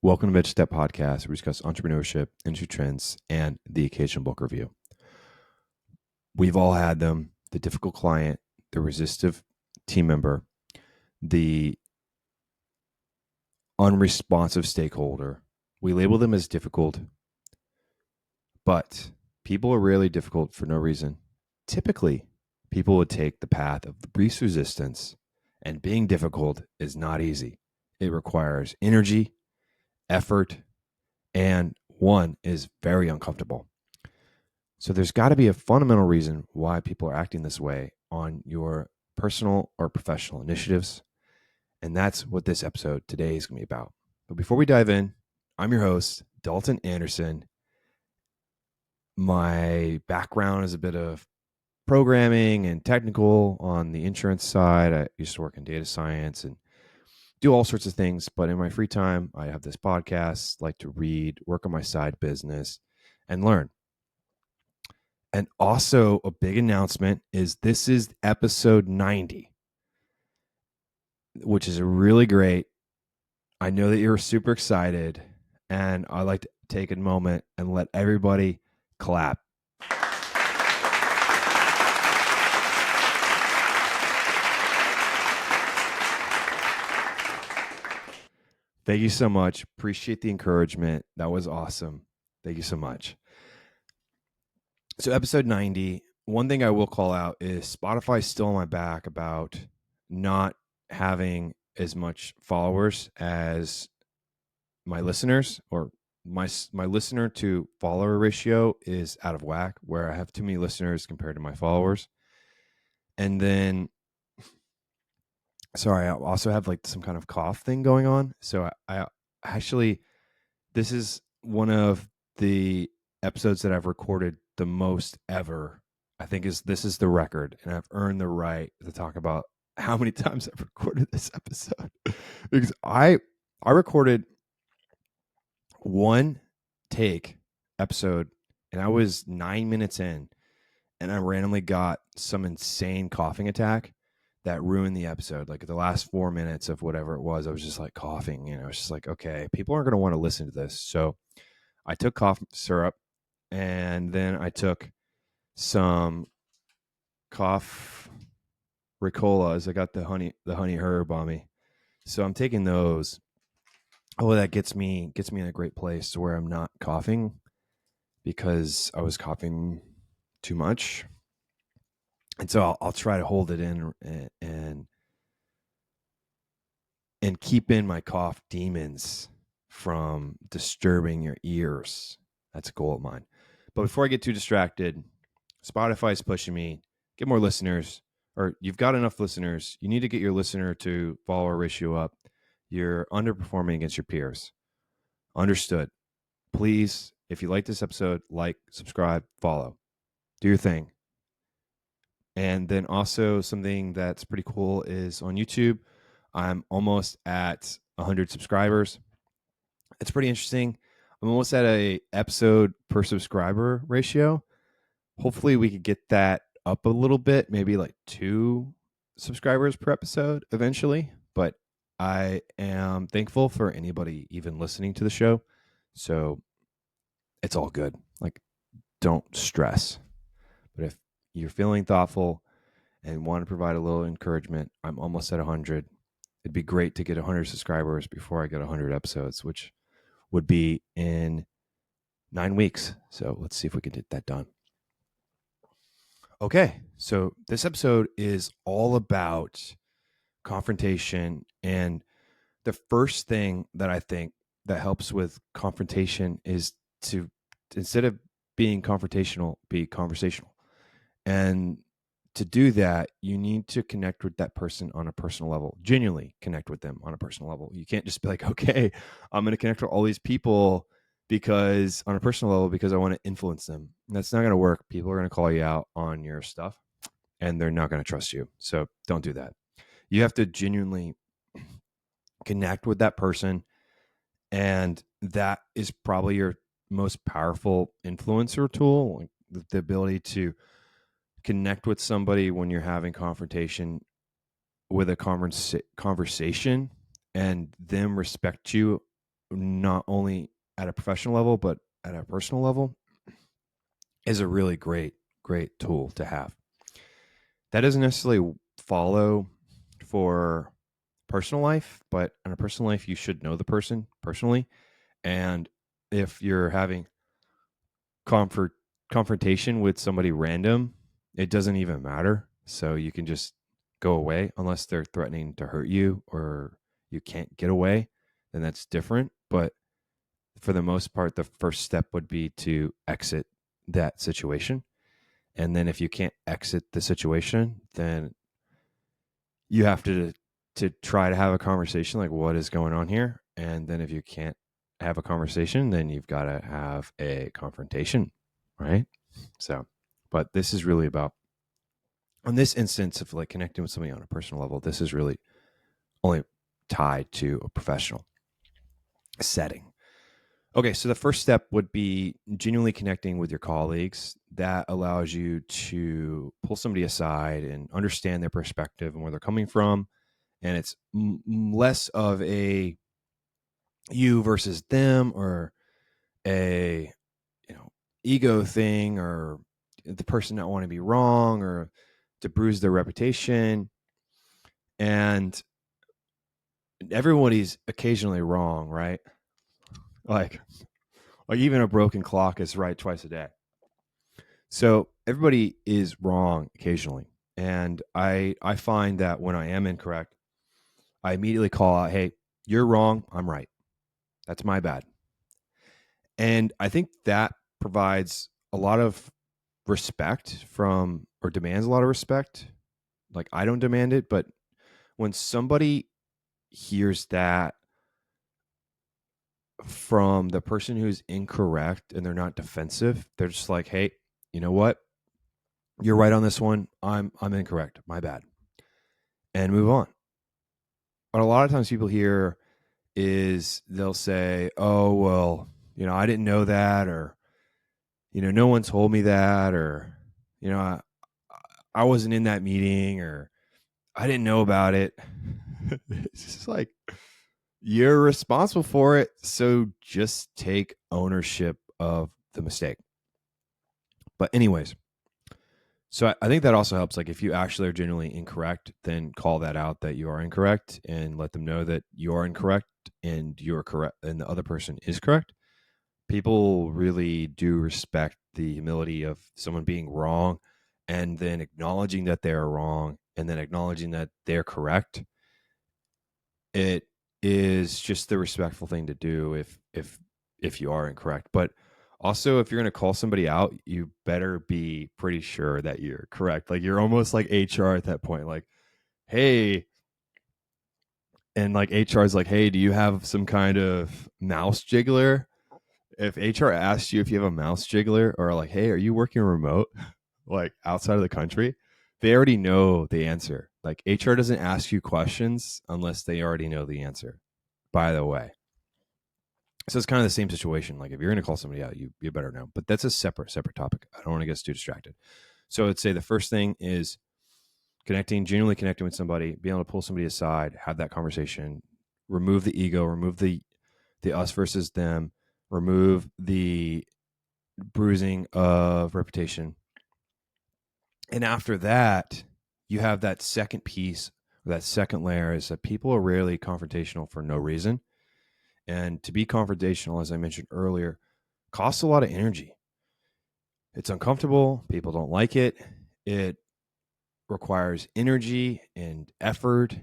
Welcome to Mid Step Podcast, where we discuss entrepreneurship, industry trends, and the occasional book review. We've all had them: the difficult client, the resistive team member, the unresponsive stakeholder. We label them as difficult, but people are rarely difficult for no reason. Typically, people would take the path of the least resistance, and being difficult is not easy. It requires energy, effort, and one is very uncomfortable. So there's got to be a fundamental reason why people are acting this way on your personal or professional initiatives. And that's what this episode today is going to be about. But before we dive in, I'm your host, Dalton Anderson. My background is a bit of programming and technical on the insurance side. I used to work in data science and do all sorts of things. But in my free time, I have this podcast, like to read, work on my side business, and learn. And also a big announcement is this is episode 90, which is really great. I know that you're super excited, and I'd like to take a moment and let everybody clap. Thank you so much. Appreciate the encouragement. That was awesome. Thank you so much. So episode 90, one thing I will call out is Spotify's still on my back about not having as much followers as my listeners, or my listener to follower ratio is out of whack, where I have too many listeners compared to my followers. And then, sorry, I also have like some kind of cough thing going on. So I actually, this is one of the episodes that I've recorded the most ever. I think this is the record, and I've earned the right to talk about how many times I've recorded this episode because I recorded one take episode and I was 9 minutes in, and I randomly got some insane coughing attack that ruined the episode. Like the last 4 minutes of whatever it was, I was just like coughing, and I was just like, okay, people aren't going to want to listen to this. So I took cough syrup, and then I took some cough Ricolas. I got the honey herb on me, so I'm taking those. Oh, that gets me in a great place to where I'm not coughing, because I was coughing too much, and so I'll try to hold it in and keep in my cough demons from disturbing your ears. That's a goal of mine. But before I get too distracted, Spotify's pushing me. Get more listeners, or you've got enough listeners. You need to get your listener to follower ratio up. You're underperforming against your peers. Understood. Please, if you like this episode, like, subscribe, follow. Do your thing. And then also something that's pretty cool is on YouTube, I'm almost at 100 subscribers. It's pretty interesting. I'm almost at a episode per subscriber ratio. Hopefully we could get that up a little bit, maybe like 2 subscribers per episode eventually. But I am thankful for anybody even listening to the show. So it's all good. Like, don't stress. But if you're feeling thoughtful and want to provide a little encouragement, I'm almost at 100. It'd be great to get 100 subscribers before I get 100 episodes, which would be in 9 weeks. So let's see if we can get that done. Okay, so this episode is all about confrontation. And the first thing that I think that helps with confrontation is to, instead of being confrontational, be conversational. And to do that, you need to connect with that person on a personal level, genuinely connect with them on a personal level. You can't just be like, okay, I'm going to connect with all these people because on a personal level, because I want to influence them. And that's not going to work. People are going to call you out on your stuff, and they're not going to trust you. So don't do that. You have to genuinely connect with that person. And that is probably your most powerful influencer tool, like the ability to connect with somebody when you're having confrontation with a conversation, and them respect you not only at a professional level, but at a personal level, is a really great tool to have. That doesn't necessarily follow for personal life, but in a personal life, you should know the person personally. And if you're having confrontation with somebody random, it doesn't even matter. So you can just go away unless they're threatening to hurt you or you can't get away, then that's different. But for the most part, the first step would be to exit that situation. And then if you can't exit the situation, then you have to try to have a conversation like what is going on here. And then if you can't have a conversation, then you've got to have a confrontation, right? So, but this is really about, on this instance of like connecting with somebody on a personal level, this is really only tied to a professional setting. Okay, so the first step would be genuinely connecting with your colleagues. That allows you to pull somebody aside and understand their perspective and where they're coming from. And it's less of a you versus them or a ego thing or the person not want to be wrong or to bruise their reputation. And everybody's occasionally wrong, right? Like even a broken clock is right twice a day. So everybody is wrong occasionally. And I find that when I am incorrect, I immediately call out, hey, you're wrong, I'm right. That's my bad. And I think that provides a lot of respect from, or demands a lot of respect. Like I don't demand it, but when somebody hears that from the person who's incorrect and they're not defensive, they're just like, hey, you know what? You're right on this one. I'm incorrect. My bad. And move on. But a lot of times people hear is they'll say, oh, well, I didn't know that, or, no one told me that, or, I wasn't in that meeting, or I didn't know about it. It's just like, you're responsible for it. So just take ownership of the mistake. But anyways, so I think that also helps. Like if you actually are genuinely incorrect, then call that out that you are incorrect and let them know that you are incorrect and you're correct and the other person is correct. People really do respect the humility of someone being wrong and then acknowledging that they're wrong and then acknowledging that they're correct. It is just the respectful thing to do if you are incorrect. But also, if you're going to call somebody out, you better be pretty sure that you're correct. Like you're almost like HR at that point. Like, hey, and like HR is like, hey, do you have some kind of mouse jiggler? If HR asks you if you have a mouse jiggler, or like, hey, are you working remote, like outside of the country? They already know the answer. Like HR doesn't ask you questions unless they already know the answer, by the way. So it's kind of the same situation. Like if you're going to call somebody out, you better know. But that's a separate topic. I don't want to get too distracted. So I'd say the first thing is genuinely connecting with somebody, being able to pull somebody aside, have that conversation, remove the ego, remove the us versus them, remove the bruising of reputation. And after that, you have that second piece, or that second layer is that people are rarely confrontational for no reason. And to be confrontational, as I mentioned earlier, costs a lot of energy. It's uncomfortable. People don't like it. It requires energy and effort.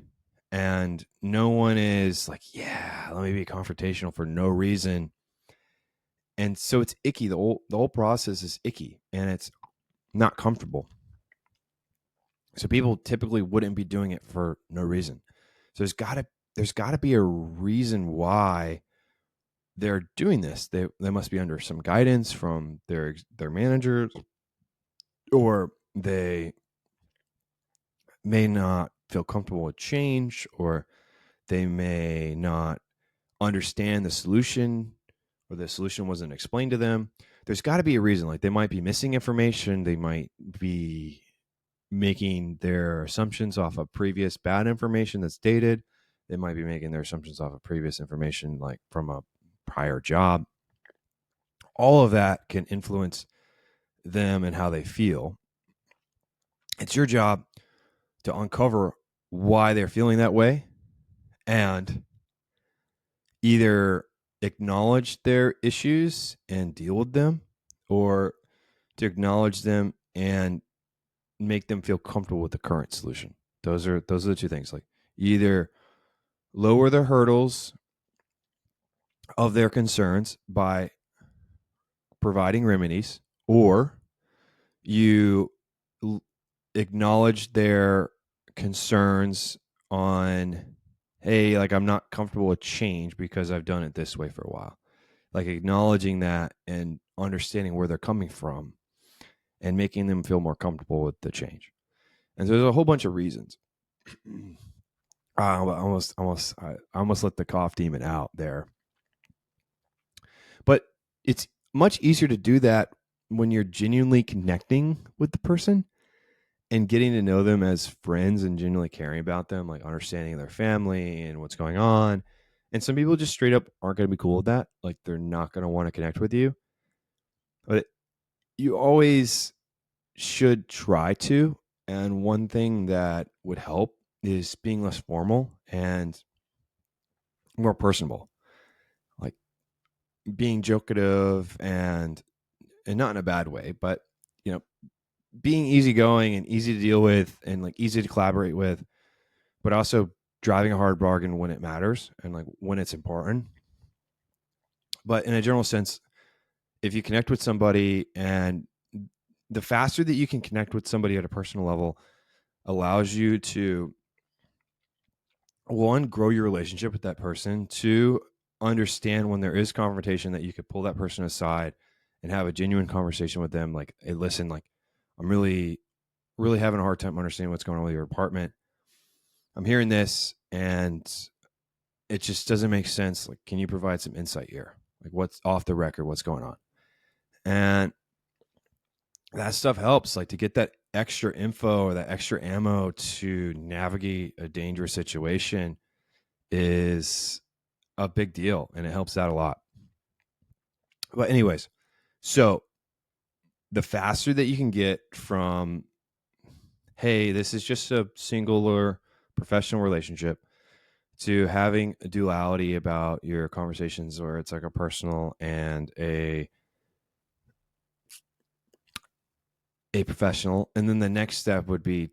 And no one is like, yeah, let me be confrontational for no reason. And so it's icky. The whole process is icky and it's not comfortable. So people typically wouldn't be doing it for no reason. So there's gotta be a reason why they're doing this. They must be under some guidance from their managers, or they may not feel comfortable with change, or they may not understand the solution, or the solution wasn't explained to them. There's got to be a reason. Like they might be missing information. They might be making their assumptions off of previous bad information that's dated. They might be making their assumptions off of previous information, like from a prior job. All of that can influence them and how they feel. It's your job to uncover why they're feeling that way and either acknowledge their issues and deal with them, or to acknowledge them and make them feel comfortable with the current solution. Those are the two things. Like, either lower the hurdles of their concerns by providing remedies, or you acknowledge their concerns on, hey, like, I'm not comfortable with change because I've done it this way for a while. Like, acknowledging that and understanding where they're coming from and making them feel more comfortable with the change. And so there's a whole bunch of reasons. I almost let the cough demon out there. But it's much easier to do that when you're genuinely connecting with the person and getting to know them as friends and genuinely caring about them, like understanding their family and what's going on. And some people just straight up aren't going to be cool with that. Like, they're not going to want to connect with you. But you always should try to. And one thing that would help is being less formal and more personable. Like, being jokative and not in a bad way, but, being easygoing and easy to deal with and like easy to collaborate with, but also driving a hard bargain when it matters and like when it's important. But in a general sense, if you connect with somebody, and the faster that you can connect with somebody at a personal level allows you to, one, grow your relationship with that person, two, understand when there is confrontation that you could pull that person aside and have a genuine conversation with them. Like, hey, listen, like, I'm really having a hard time understanding what's going on with your apartment. I'm hearing this and it just doesn't make sense. Like, can you provide some insight here? Like, what's off the record? What's going on? And that stuff helps, like, to get that extra info or that extra ammo to navigate a dangerous situation is a big deal, and it helps out a lot. But anyways, so the faster that you can get from, hey, this is just a singular professional relationship, to having a duality about your conversations where it's like a personal and a professional. And then the next step would be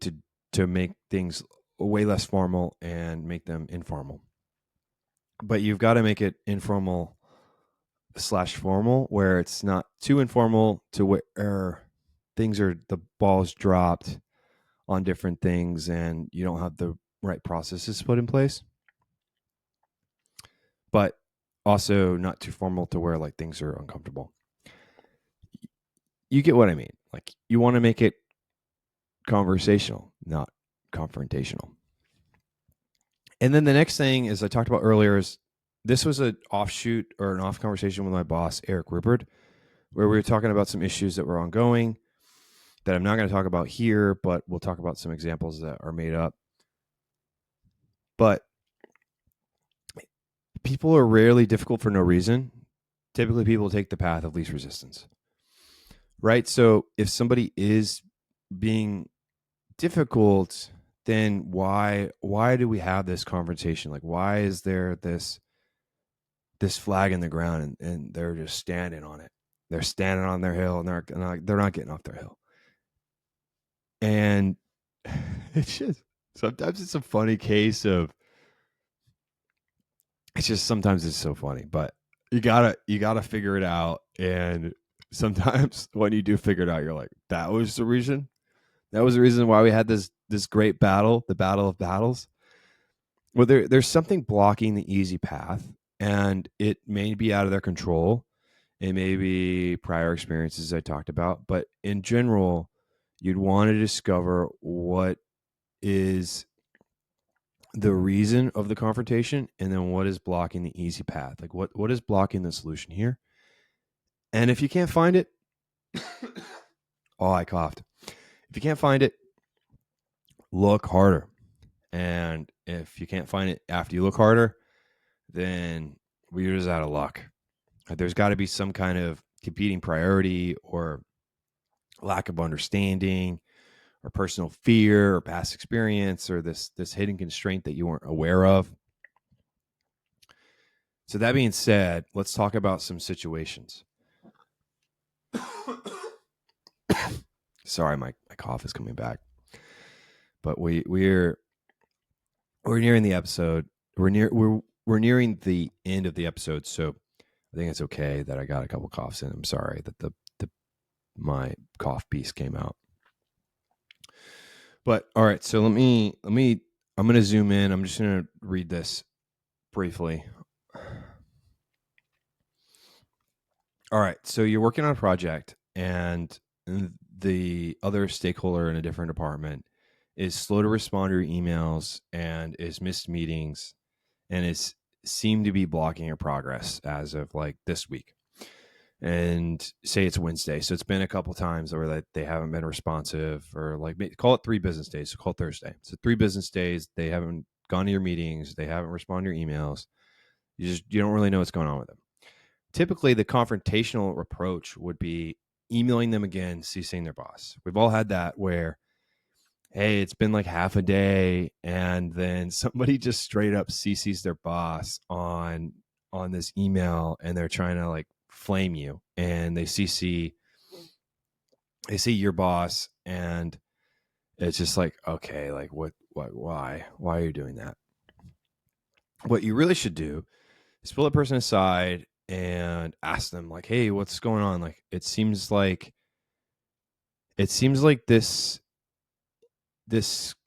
to make things way less formal and make them informal. But you've got to make it informal / formal, where it's not too informal to where things are, the ball's dropped on different things and you don't have the right processes put in place, but also not too formal to where like things are uncomfortable. You get what I mean? Like, you want to make it conversational, not confrontational. And then the next thing, as I talked about earlier, is this was an offshoot or an off conversation with my boss, Eric Rupert, where we were talking about some issues that were ongoing that I'm not going to talk about here, but we'll talk about some examples that are made up. But people are rarely difficult for no reason. Typically, people take the path of least resistance, right? So if somebody is being difficult, then why do we have this confrontation? Like, why is there this flag in the ground and they're just standing on it? They're standing on their hill and they're not getting off their hill. And it's just, sometimes it's a funny case of, it's just, sometimes it's so funny, but you gotta figure it out. And sometimes when you do figure it out, you're like, that was the reason why we had this great battle, the battle of battles. Well, there's something blocking the easy path, and it may be out of their control. It may be prior experiences I talked about, but in general, you'd want to discover what is the reason of the confrontation, and then what is blocking the easy path. Like, what is blocking the solution here? And if you can't find it, oh, I coughed. If you can't find it, look harder. And if you can't find it after you look harder, then we're just out of luck. There's got to be some kind of competing priority or lack of understanding or personal fear or past experience or this hidden constraint that you weren't aware of. So that being said, let's talk about some situations. Sorry, my cough is coming back. But we're nearing the episode. We're nearing the end of the episode, so I think it's okay that I got a couple coughs in. I'm sorry that the my cough beast came out. But all right, so let me I'm going to zoom in. I'm just going to read this briefly. All right, so you're working on a project and the other stakeholder in a different department is slow to respond to your emails and is missed meetings and is seemed to be blocking your progress as of like this week. And say it's Wednesday, so it's been a couple times where they haven't been responsive, or like call it 3 business days, so call it Thursday. So 3 business days, they haven't gone to your meetings, they haven't responded to your emails. You don't really know what's going on with them. Typically, the confrontational approach would be emailing them again, CCing their boss. We've all had that where, hey, it's been like half a day, and then somebody just straight up CCs their boss on this email, and they're trying to like flame you, and they see your boss, and it's just like, okay, like why are you doing that? What you really should do is pull a person aside and ask them like, hey, what's going on? Like, it seems like this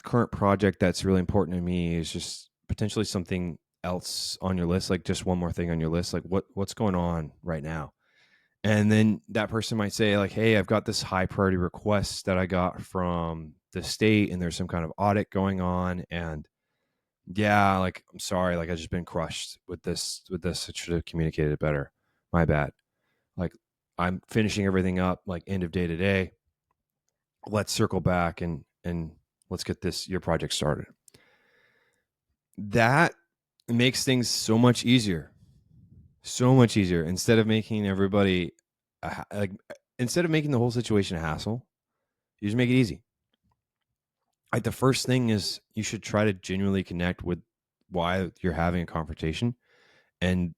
current project that's really important to me is just potentially something else on your list, like just one more thing on your list. Like what's going on right now? And then that person might say like, hey, I've got this high priority request that I got from the state, and there's some kind of audit going on, and yeah, like, I'm sorry, like, I've just been crushed with this. I should have communicated it better. My bad. Like, I'm finishing everything up like end of day today. Let's circle back and let's get your project started. That makes things so much easier. So much easier. Instead of making everybody instead of making the whole situation a hassle, you just make it easy. Like, the first thing is you should try to genuinely connect with why you're having a confrontation, and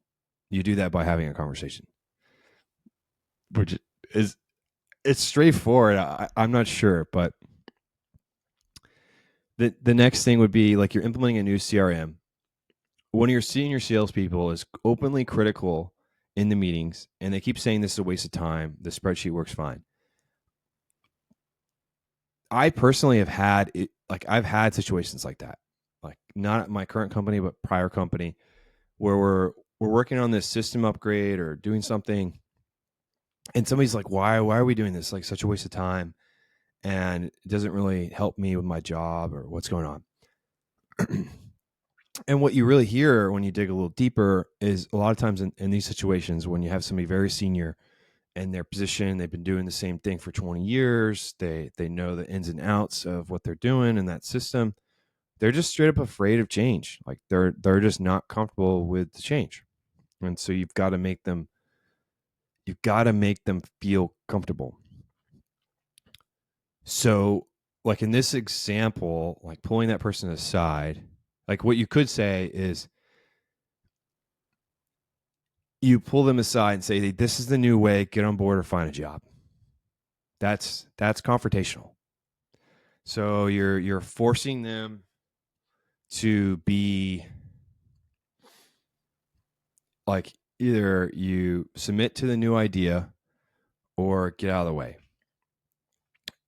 you do that by having a conversation, which is, it's straightforward. I'm not sure, but the next thing would be like, you're implementing a new CRM. One of your senior salespeople is openly critical in the meetings, and they keep saying this is a waste of time. The spreadsheet works fine. I personally have had it, like, I've had situations like that, like not at my current company, but prior company, where we're working on this system upgrade or doing something, and somebody's like, why are we doing this? Like, such a waste of time, and it doesn't really help me with my job, or what's going on. And what you really hear when you dig a little deeper is, a lot of times in these situations, when you have somebody very senior in their position, they've been doing the same thing for 20 years, they know the ins and outs of what they're doing in that system, they're just straight up afraid of change. Like, they're just not comfortable with the change. And so you've got to make them feel comfortable. So, like in this example, like pulling that person aside, like what you could say is, you pull them aside and say, hey, this is the new way, get on board or find a job. That's confrontational. So you're forcing them to be like, either you submit to the new idea or get out of the way.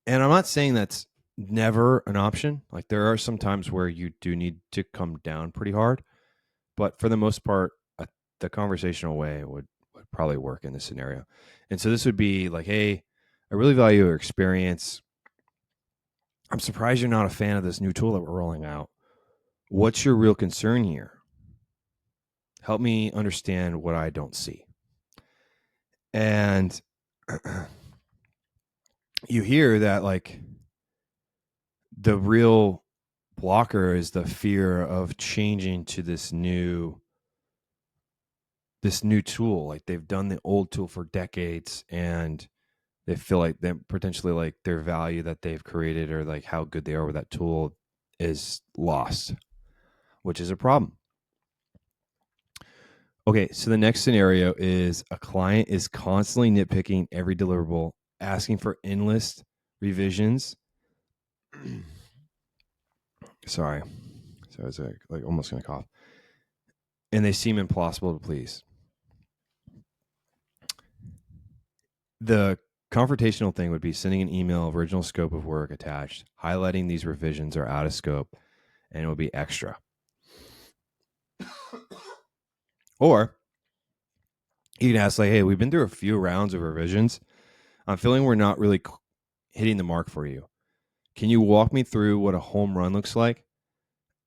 And I'm not saying that's never an option. Like, there are some times where you do need to come down pretty hard, but for the most part, the conversational way would probably work in this scenario. And so this would be like, hey, I really value your experience. I'm surprised you're not a fan of this new tool that we're rolling out. What's your real concern here? Help me understand what I don't see. And you hear that, like, the real blocker is the fear of changing to this new this new tool. Like they've done the old tool for decades, and they feel like they potentially like their value that they've created or like how good they are with that tool is lost, which is a problem. Okay, so the next scenario is a client is constantly nitpicking every deliverable, asking for endless revisions. Sorry, so I was like almost gonna cough. And they seem impossible to please. The confrontational thing would be sending an email of original scope of work attached, highlighting these revisions are out of scope, and it would be extra. Or you can ask like, hey, we've been through a few rounds of revisions. I'm feeling we're not really hitting the mark for you. Can you walk me through what a home run looks like?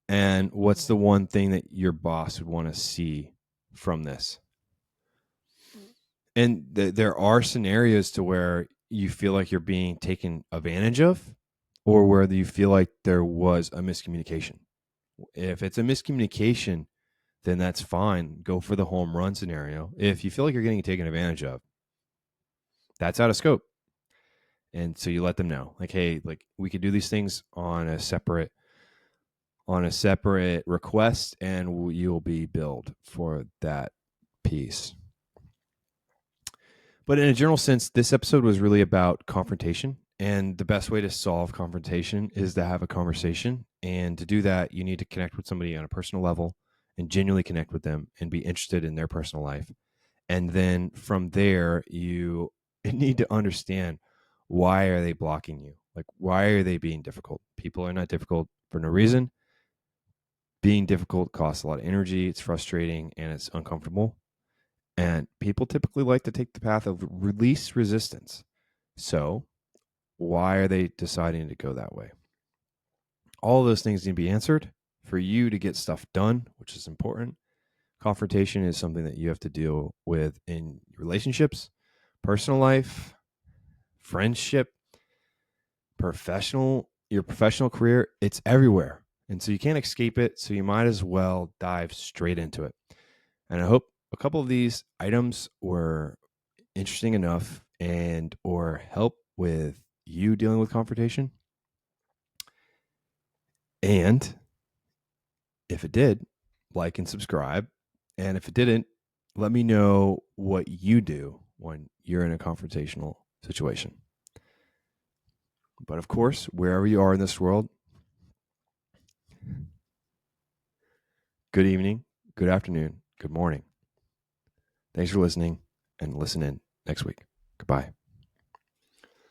And what's the one thing that your boss would want to see from this? And there are scenarios to where you feel like you're being taken advantage of, or where you feel like there was a miscommunication. If it's a miscommunication, then that's fine. Go for the home run scenario. If you feel like you're getting taken advantage of, that's out of scope. And so you let them know, like, hey, like we could do these things on a separate request, and you'll be billed for that piece. But in a general sense, this episode was really about confrontation. And the best way to solve confrontation is to have a conversation. And to do that, you need to connect with somebody on a personal level and genuinely connect with them and be interested in their personal life. And then from there, you need to understand, why are they blocking you? Like, why are they being difficult? People are not difficult for no reason. Being difficult costs a lot of energy. It's frustrating and it's uncomfortable. And people typically like to take the path of least resistance. So why are they deciding to go that way? All of those things need to be answered for you to get stuff done, which is important. Confrontation is something that you have to deal with in relationships, personal life, friendship, your professional career. It's everywhere. And so you can't escape it. So you might as well dive straight into it. And I hope a couple of these items were interesting enough and or help with you dealing with confrontation. And if it did, like and subscribe. And if it didn't, let me know what you do when you're in a confrontational situation. But of course, wherever you are in this world, good evening, good afternoon, good morning. Thanks for listening, and listen in next week. Goodbye.